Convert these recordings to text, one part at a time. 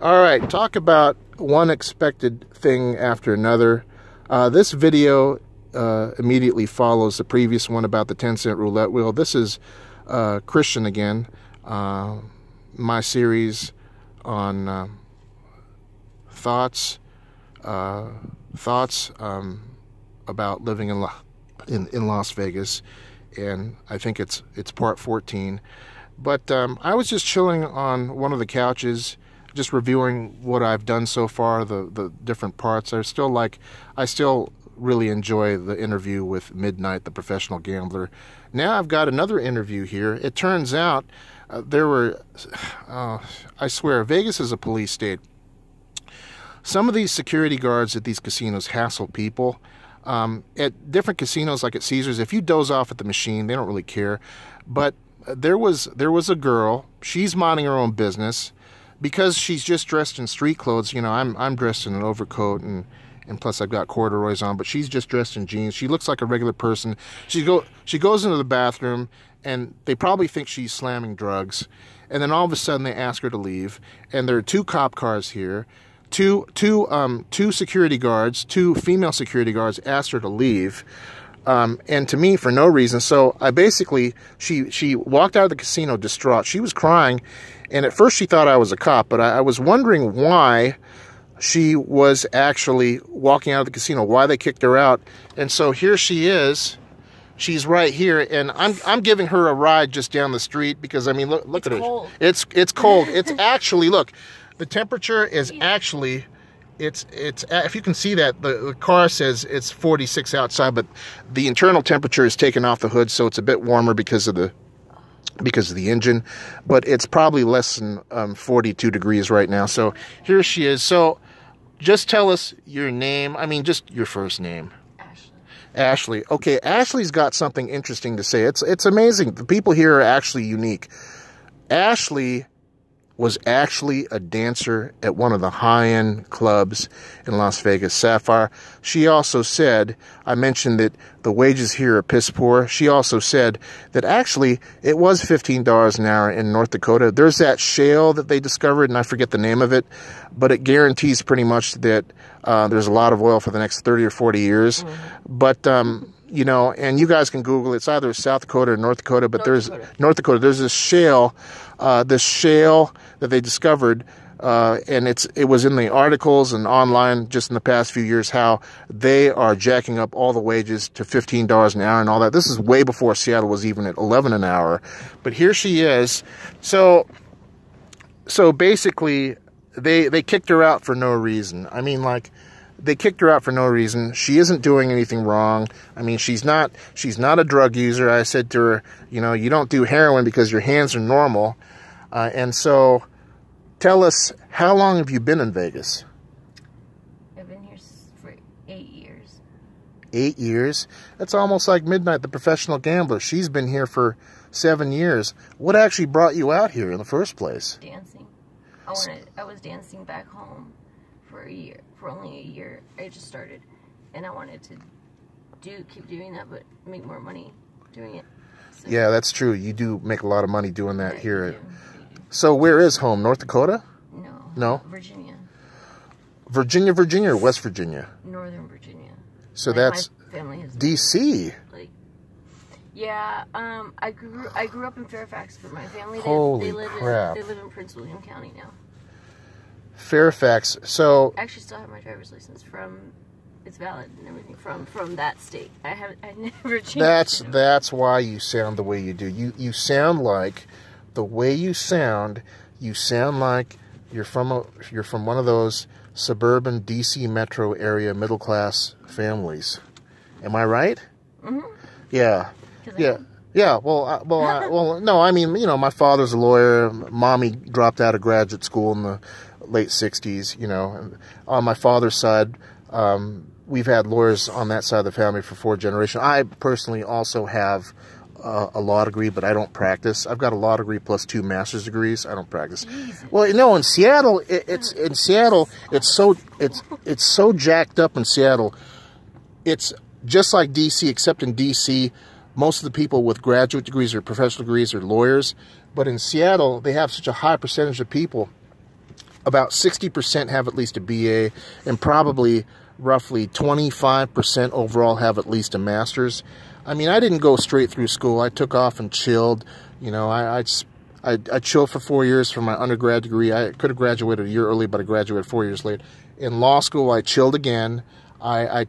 All right, talk about one expected thing after another. This video immediately follows the previous one about the 10-cent roulette wheel. This is Christian again, my series on thoughts about living in Las Vegas, and I think it's part 14. But I was just chilling on one of the couches, just reviewing what I've done so far, the different parts. I still really enjoy the interview with Midnight, the professional gambler. Now I've got another interview here. It turns out I swear, Vegas is a police state. Some of these security guards at these casinos hassle people. At different casinos, like at Caesars, if you doze off at the machine, they don't really care. But there was a girl. She's minding her own business. Because she's just dressed in street clothes, you know, I'm dressed in an overcoat and plus I've got corduroys on, but she's just dressed in jeans. She looks like a regular person. She goes into the bathroom and they probably think she's slamming drugs. And then all of a sudden they ask her to leave. And there are two cop cars here. Two security guards, two female security guards asked her to leave. And to me, for no reason. So I basically, she walked out of the casino distraught. She was crying. And at first she thought I was a cop, but I was wondering why she was actually walking out of the casino, why they kicked her out. And so here she is. She's right here, and I'm giving her a ride just down the street because, I mean, look at it. It's cold. It's actually, look, the temperature is actually, it's if you can see that, the car says it's 46 outside, but the internal temperature is taken off the hood, so it's a bit warmer because of the engine, but it's probably less than 42 degrees right now. So here she is. So just tell us your name. I mean, just your first name. Ashley. Okay, Ashley's got something interesting to say. It's amazing. The people here are actually unique. Ashley was actually a dancer at one of the high-end clubs in Las Vegas, Sapphire. She also said, I mentioned that the wages here are piss poor. She also said that actually it was $15 an hour in North Dakota. There's that shale that they discovered, and I forget the name of it, but it guarantees pretty much that there's a lot of oil for the next 30 or 40 years. Mm-hmm. But, you know, and you guys can Google it. It's either South Dakota or North Dakota, but North Dakota. There's this shale that they discovered, and it was in the articles and online just in the past few years how they are jacking up all the wages to $15 an hour and all that. This is way before Seattle was even at $11 an hour. But here she is. So basically, they kicked her out for no reason. I mean, like, they kicked her out for no reason. She isn't doing anything wrong. I mean, she's not a drug user. I said to her, you know, you don't do heroin because your hands are normal. And so, tell us, how long have you been in Vegas? I've been here for 8 years. 8 years? That's almost like Midnight, the professional gambler. She's been here for 7 years. What actually brought you out here in the first place? Dancing. I was dancing back home for only a year. I just started, and I wanted to keep doing that, but make more money doing it. So, yeah, that's true. You do make a lot of money doing that here. So where is home? North Dakota? No. Virginia. Virginia, or West Virginia? Northern Virginia. So like that's my family has D.C. Yeah, I grew up in Fairfax, but my family Holy they live crap. They live in Prince William County now. Fairfax. So I actually still have my driver's license it's valid and everything from that state. I never changed. That's why you sound the way you do. You sound like the way you sound like you're from one of those suburban DC metro area middle class families. Am I right? Mm-hmm. Yeah. Yeah. Well, no, I mean, you know, my father's a lawyer. Mommy dropped out of graduate school in the late 60s, you know. And on my father's side, we've had lawyers on that side of the family for 4 generations. I personally also have a law degree, but I don't practice. I've got a law degree plus 2 master's degrees. I don't practice. Jesus. Well, you know, in Seattle, it's so jacked up in Seattle. It's just like DC, except in DC, most of the people with graduate degrees or professional degrees are lawyers. But in Seattle, they have such a high percentage of people about 60% have at least a BA, and probably roughly 25% overall have at least a master's. I mean, I didn't go straight through school. I took off and chilled. You know, I chilled for 4 years for my undergrad degree. I could have graduated a year early, but I graduated 4 years late. In law school, I chilled again. I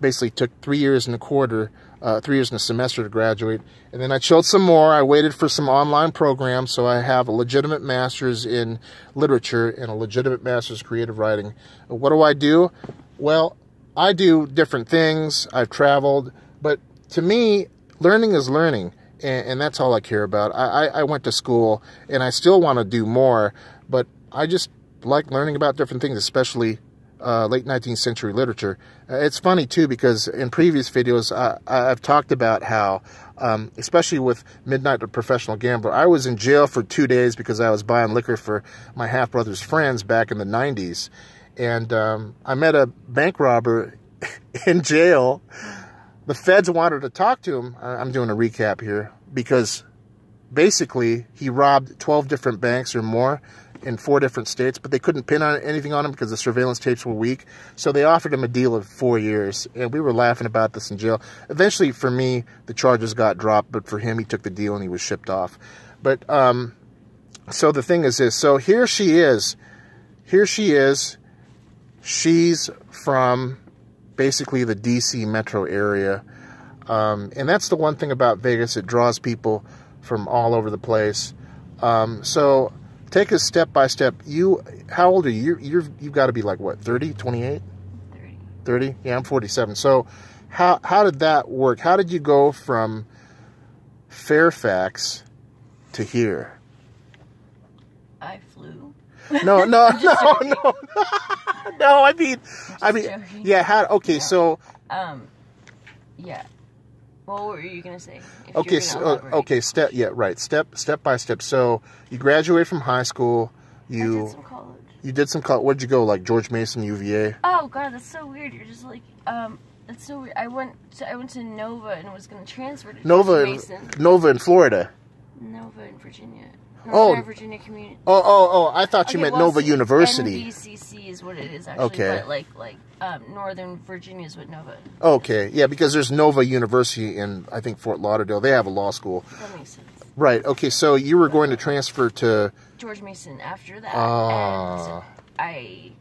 basically took 3 years and a quarter, 3 years and a semester to graduate. And then I chilled some more. I waited for some online programs, so I have a legitimate master's in literature and a legitimate master's in creative writing. What do? Well, I do different things. I've traveled. But to me, learning is learning. And that's all I care about. I went to school, and I still want to do more, but I just like learning about different things, especially late 19th century literature. It's funny, too, because in previous videos, I've talked about how, especially with Midnight the Professional Gambler, I was in jail for 2 days because I was buying liquor for my half-brother's friends back in the 90s. And I met a bank robber in jail. The feds wanted to talk to him. I'm doing a recap here because basically he robbed 12 different banks or more in 4 different states, but they couldn't pin anything on him because the surveillance tapes were weak. So they offered him a deal of 4 years, and we were laughing about this in jail. Eventually, for me, the charges got dropped, but for him, he took the deal and he was shipped off. But so the thing is this. So here she is. Here she is. She's from basically the DC metro area. And that's the one thing about Vegas. It draws people from all over the place. So take us step by step. How old are you? You've got to be like, what, 30, 28? 30. 30? Yeah, I'm 47. So how did that work? How did you go from Fairfax to here? I flew. No. No, I mean, joking. yeah, okay, yeah. So, yeah. Well, what were you gonna say? Okay, step by step. So, you graduated from high school, I did some college. You did some college, where'd you go, like George Mason, UVA? Oh, God, that's so weird, you're just like, that's so weird. I went to Nova and was gonna transfer to George Mason. Nova in Florida? Nova in Virginia. Virginia Community. Oh! I thought you meant Nova University. NVCC is what it is actually. Okay. But Northern Virginia is what Nova. Okay, yeah, because there's Nova University in I think Fort Lauderdale. They have a law school. That makes sense. Right. Okay, so you were going to transfer to George Mason after that, and I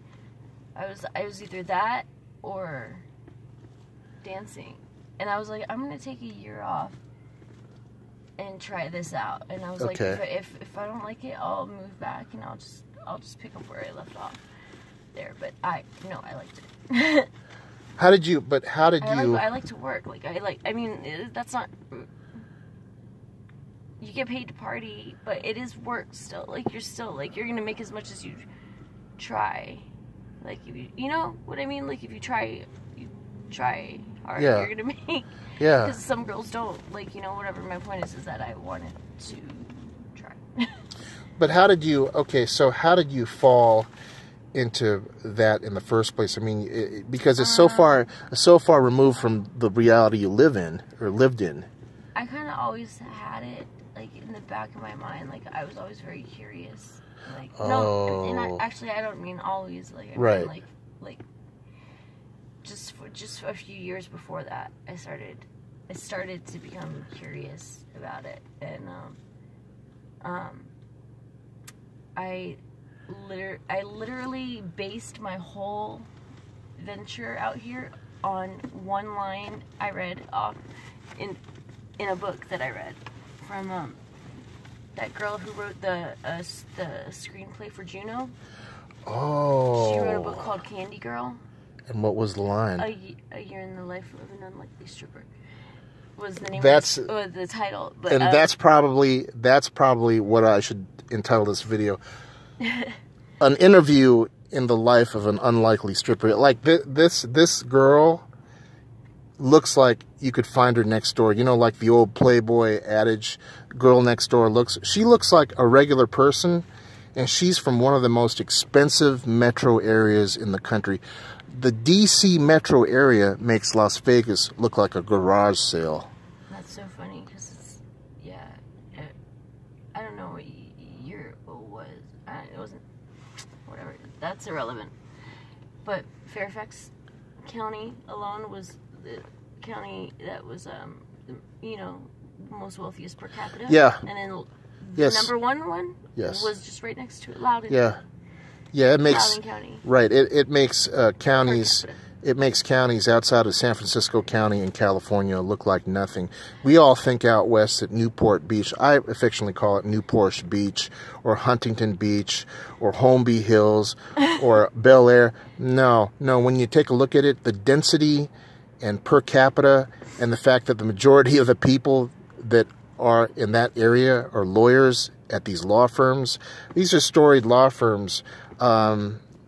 was either that or dancing, and I was like, I'm gonna take a year off and try this out. And I was like, if I don't like it, I'll move back and I'll just pick up where I left off there. But I liked it. How did you? I like to work. That's not. You get paid to party, but it is work still. Like you're gonna make as much as you try. Like you know what I mean? Like if you try hard, you're gonna make. Yeah. Because some girls don't, whatever. My point is that I wanted to try. But how did you fall into that in the first place? I mean, because it's so far removed from the reality you live in or lived in. I kind of always had it, in the back of my mind. I was always very curious. No, and I don't mean always. Right. Just a few years before that, I started to become curious about it, and I literally based my whole venture out here on one line I read off in a book that I read from that girl who wrote the screenplay for Juno. Oh. She wrote a book called Candy Girl. And what was the line? A Year in the Life of an Unlikely Stripper was the name of the title. But, and that's probably what I should entitle this video. An interview in the life of an unlikely stripper. Like this girl looks like you could find her next door. You know, like the old Playboy adage, girl next door she looks like a regular person, and she's from one of the most expensive metro areas in the country. The DC metro area makes Las Vegas look like a garage sale. That's so funny because it's, I don't know what year it was. It wasn't, whatever. that's irrelevant. But Fairfax County alone was the county that was, you know, most wealthiest per capita. Yeah. And then Yes. the number one Yes. was just right next to it, Loudoun. Yeah. Yeah, it makes Loudoun County. right. It makes counties. It makes counties outside of San Francisco County in California look like nothing. We all think out west at Newport Beach. I affectionately call it Newport Beach or Huntington Beach or Holmby Hills or Bel Air. No. When you take a look at it, the density and per capita and the fact that the majority of the people that are in that area are lawyers at these law firms. These are storied law firms.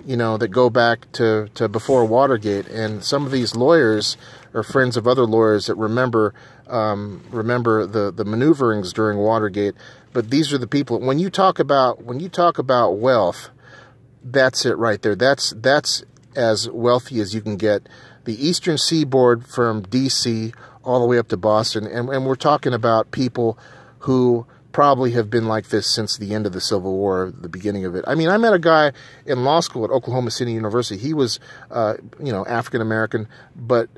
You know, that go back to before Watergate, and some of these lawyers are friends of other lawyers that remember the maneuverings during Watergate. But these are the people. When you talk about wealth, that's it right there. That's as wealthy as you can get. The Eastern Seaboard from D.C. all the way up to Boston, and we're talking about people who probably have been like this since the end of the Civil War, the beginning of it. I mean, I met a guy in law school at Oklahoma City University. He was, you know, African American, but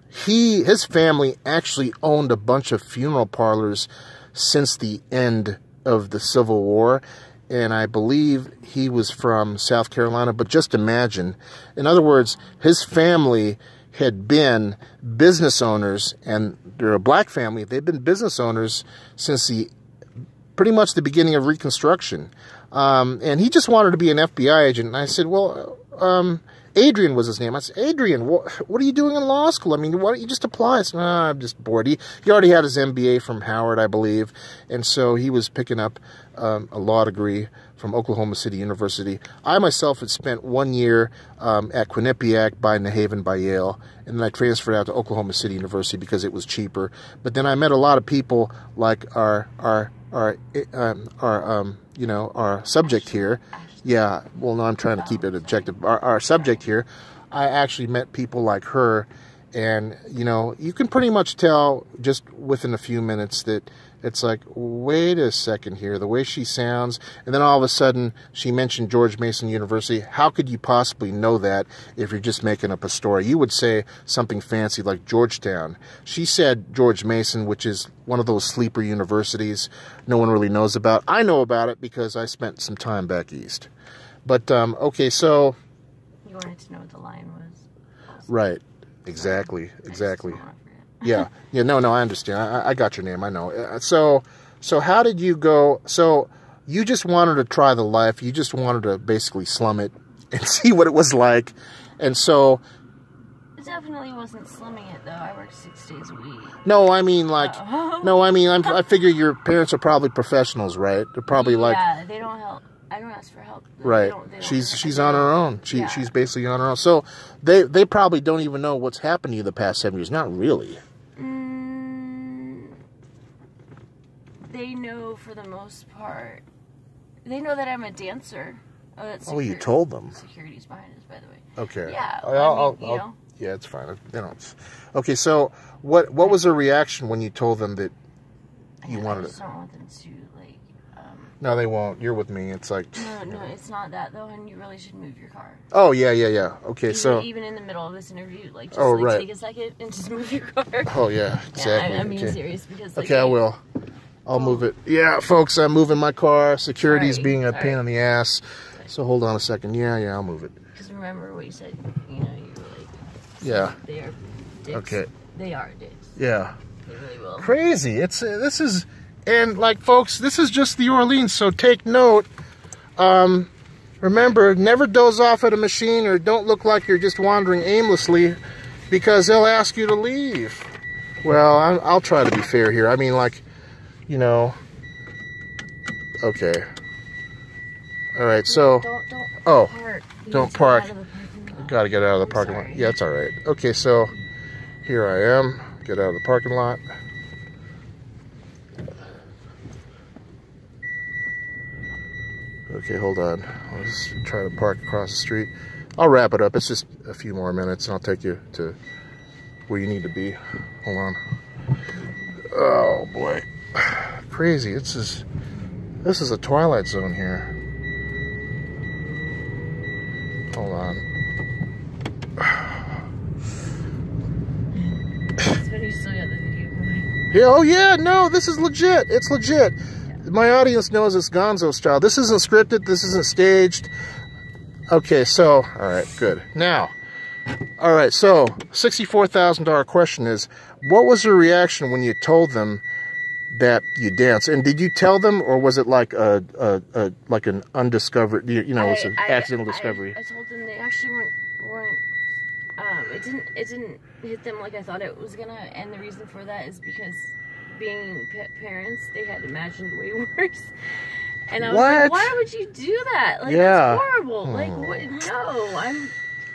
his family actually owned a bunch of funeral parlors since the end of the Civil War, and I believe he was from South Carolina. But just imagine, in other words, his family had been business owners, and they're a black family. They've been business owners since pretty much the beginning of Reconstruction. And he just wanted to be an FBI agent. And I said, well, Adrian was his name. I said, Adrian, what are you doing in law school? I mean, why don't you just apply? I said, I'm just bored. He already had his MBA from Howard, I believe. And so he was picking up a law degree from Oklahoma City University. I myself had spent 1 year at Quinnipiac by New by Yale, and then I transferred out to Oklahoma City University because it was cheaper. But then I met a lot of people like our subject here. Yeah, well, no, I'm trying to keep it objective. Our subject here, I actually met people like her, and, you know, you can pretty much tell just within a few minutes that it's like, wait a second here, the way she sounds, and then all of a sudden she mentioned George Mason University. How could you possibly know that if you're just making up a story? You would say something fancy like Georgetown. She said George Mason, which is one of those sleeper universities no one really knows about. I know about it because I spent some time back east. But, okay, so... You wanted to know what the line was. Also. Right. Exactly. Yeah, no, I understand. I got your name, I know. So how did you go? So you just wanted to try the life. You just wanted to basically slum it and see what it was like. And so... It definitely wasn't slumming it, though. I worked 6 days a week. No, I mean, like... I figure your parents are probably professionals, right? They're probably like... Yeah, they don't help. I don't ask for help. Right. She's on her own. She's basically on her own. So they probably don't even know what's happened to you the past 7 years. Not really. They know for the most part. They know that I'm a dancer. Oh, you told them. Security's behind us, by the way. Okay. Yeah. You know. Yeah, it's fine. They don't. Okay, so what was their reaction when you told them that you wanted it? I just don't want them to, like... No, they won't. You're with me. It's like... No, it's not that, though, and you really should move your car. Oh, yeah. Okay, Even in the middle of this interview, like, just right. take a second and just move your car. Oh, yeah, exactly. Yeah, I'm being serious, because... Like, okay, I will. I'll move it. Yeah, folks, I'm moving my car. Security's being a pain in the ass. So hold on a second. Yeah, I'll move it. Because remember what you said, you know, you were like... Yeah. They are dicks. Okay. They are dicks. Yeah. They really will. Crazy. This is... And, like, folks, this is just the Orleans, so take note. Remember, never doze off at a machine or don't look like you're just wandering aimlessly because they'll ask you to leave. Well, I'll try to be fair here. I mean, like, you know... Okay. All right, so... Don't park. Don't park. Gotta get out of the parking lot. Yeah, it's all right. Okay, so here I am. Get out of the parking lot. Okay, hold on. I'll just try to park across the street. I'll wrap it up. It's just a few more minutes, and I'll take you to where you need to be. Hold on. Oh, boy. Crazy. This is a Twilight Zone here. Hold on. It's funny you still got the video going. Yeah, oh yeah, no, this is legit. It's legit. My audience knows it's Gonzo style. This isn't scripted. This isn't staged. Okay, so, all right, good. Now, all right, so $64,000 question is, what was your reaction when you told them that you dance? And did you tell them, or was it like like an undiscovered, you know, it's an accidental discovery? I told them they actually weren't. It didn't hit them like I thought it was gonna, and the reason for that is because being parents, they had imagined way worse. And I was like, why would you do that? Like, that's horrible. Like, what? No,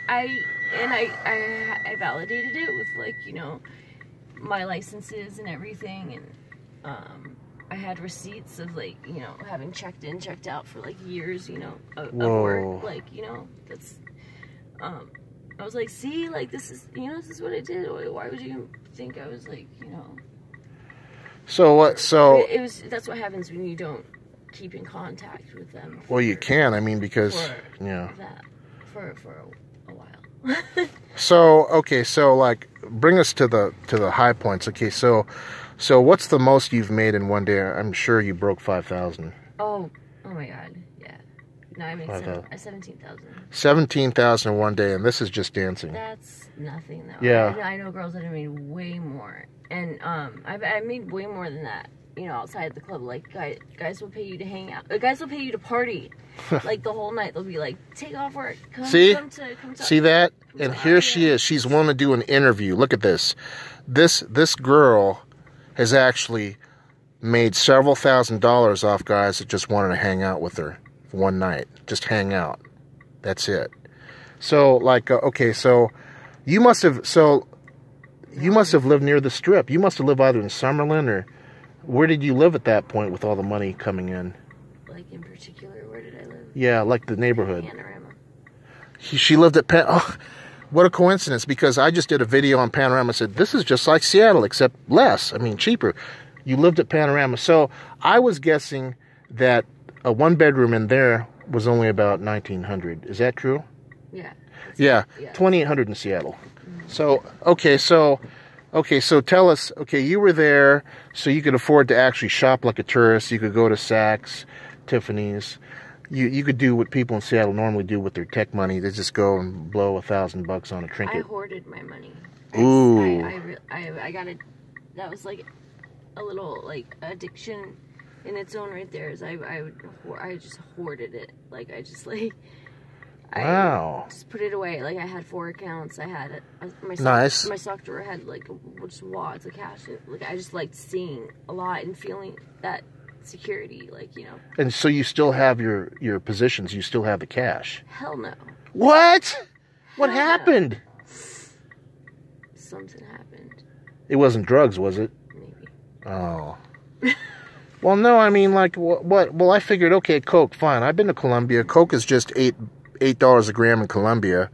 I validated it with, like, you know, my licenses and everything, and I had receipts of, like, you know, having checked in, checked out for like years, you know, of work, like, you know, that's I was like, see, like, this is, you know, this is what I did. Why would you think I was, like, you know? So what? So it was. That's what happens when you don't keep in contact with them. Well, you can. I mean, because yeah. For a while. So okay, so like, bring us to the high points. Okay, so what's the most you've made in one day? I'm sure you broke 5,000. Oh my God, yeah. No, I made 17,000. 17,000 in one day, and this is just dancing. That's nothing, though. Yeah. I know girls that have made way more, and I made way more than that. You know, outside the club, like guys will pay you to hang out. Guys will pay you to party, like the whole night. They'll be like, "Take off work, come to see that." And here she is. She's willing to do an interview. Look at this. This girl has actually made several $1,000s off guys that just wanted to hang out with her for one night. Just hang out. That's it. So like, okay, so you must have lived near the Strip. You must have lived either in Summerlin or. Where did you live at that point with all the money coming in? Like, in particular, where did I live? Yeah, like the neighborhood. Panorama. She lived at oh, what a coincidence, because I just did a video on Panorama and said, this is just like Seattle, except less. I mean, cheaper. You lived at Panorama. So I was guessing that a one-bedroom in there was only about $1,900. Is that true? Yeah. Yeah, $2,800 in Seattle. Mm-hmm. So, okay, so tell us, okay, you were there, so you could afford to actually shop like a tourist. You could go to Saks, Tiffany's. You could do what people in Seattle normally do with their tech money. They just go and blow $1,000 on a trinket. I hoarded my money. Ooh. I got it. That was like a little, like, addiction in its own right there. Is I just hoarded it. Like, I just, like... Wow. I just put it away. Like, I had 4 accounts. I had my sock drawer had, like, just wads of cash. Like, I just liked seeing a lot and feeling that security, like, you know. And so you still have your positions? You still have the cash? Hell no. What? What happened? Something happened. It wasn't drugs, was it? Maybe. Oh. Well, no, I mean, like, what? Well, I figured, okay, Coke, fine. I've been to Colombia. Coke is just $8 a gram in Colombia,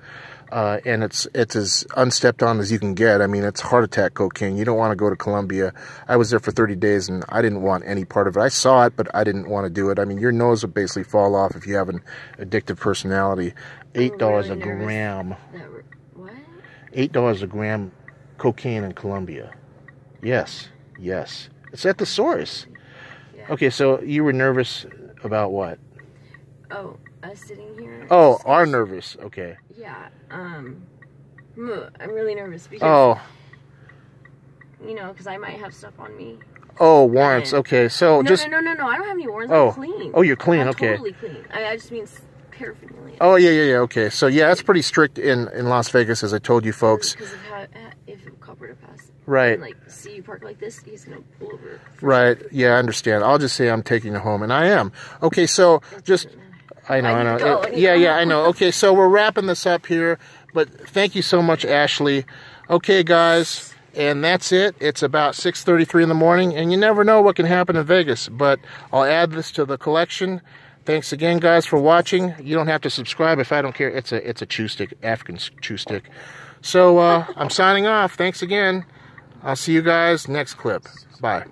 and it's as unstepped on as you can get. I mean, it's heart attack cocaine. You don't want to go to Colombia. I was there for 30 days, and I didn't want any part of it. I saw it, but I didn't want to do it. I mean, your nose would basically fall off if you have an addictive personality. $8 a gram. What? $8 a gram cocaine in Colombia. Yes. It's at the source. Yeah. Okay, so you were nervous about what? Oh, us sitting here. Oh, are nervous. Okay. Yeah. I'm really nervous because, you know, because I might have stuff on me. Oh, warrants. Okay, so no, just... No, I don't have any warrants. I'm clean. Oh, you're clean. I'm okay. Totally clean. I just mean paraphernalia. Oh, yeah. Okay, so yeah, that's pretty strict in Las Vegas, as I told you folks. Because of how, if a cop were to pass. Right. And, like, see you park like this, he's going to pull over. Right. Yeah, I understand. I'll just say I'm taking you home, and I am. Okay, so just... I know. I know. Okay, so we're wrapping this up here, but thank you so much, Ashley. Okay, guys, and that's it. It's about 6:33 in the morning, and you never know what can happen in Vegas, but I'll add this to the collection. Thanks again, guys, for watching. You don't have to subscribe if I don't care. It's a chew stick, African chew stick. So I'm signing off. Thanks again. I'll see you guys next clip. Bye.